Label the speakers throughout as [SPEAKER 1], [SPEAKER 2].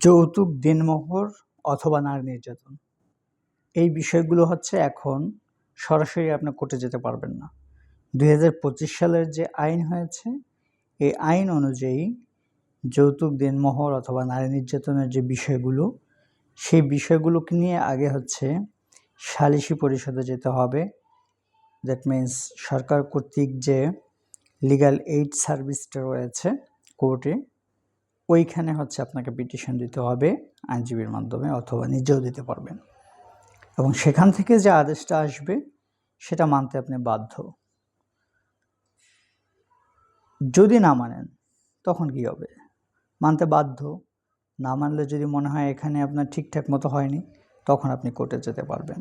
[SPEAKER 1] যৌতুক, দেনমোহর অথবা নারী নির্যাতন, এই বিষয়গুলো হচ্ছে এখন সরাসরি আপনি কোর্টে যেতে পারবেন না। 2025 সালের যে আইন হয়েছে, এই আইন অনুযায়ী যৌতুক, দেনমোহর অথবা নারী নির্যাতনের যে বিষয়গুলো, সেই বিষয়গুলোকে নিয়ে আগে হচ্ছে সালিসি পরিষদে যেতে হবে। দ্যাট মিন্স সরকার কর্তৃক যে লিগ্যাল এইড সার্ভিসটা রয়েছে কোর্টে, ওইখানে হচ্ছে আপনাকে পিটিশন দিতে হবে আইনজীবীর মাধ্যমে, অথবা নিজেও দিতে পারবেন, এবং সেখান থেকে যে আদেশটা আসবে সেটা মানতে আপনি বাধ্য। যদি না মানেন তখন কি হবে? মানতে বাধ্য। না মানলে যদি মনে হয় এখানে আপনার ঠিকঠাক মতো হয়নি, তখন আপনি কোর্টে যেতে পারবেন।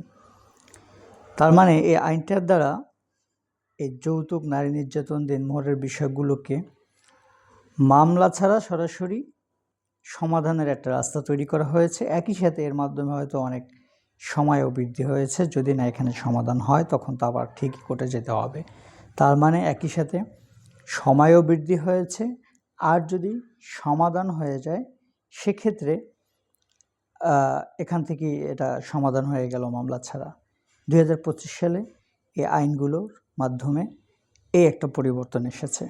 [SPEAKER 1] তার মানে এই আইনটার দ্বারা এই যৌতুক, নারী নির্যাতন, দেনমোহরের বিষয়গুলোকে মামলা ছাড়া সরাসরি সমাধানের একটা রাস্তা তৈরি করা হয়েছে। একই সাথে এর মাধ্যমে হয়তো অনেক সময়ও বৃদ্ধি হয়েছে। যদি না এখানে সমাধান হয় তখন তো আবার ঠিকই কোর্টে যেতে হবে। তার মানে একই সাথে সময়ও বৃদ্ধি হয়েছে, আর যদি সমাধান হয়ে যায় সেক্ষেত্রে এখান থেকেই এটা সমাধান হয়ে গেল মামলা ছাড়া। 2025 সালে এই আইনগুলোর মাধ্যমে এই একটা পরিবর্তন এসেছে।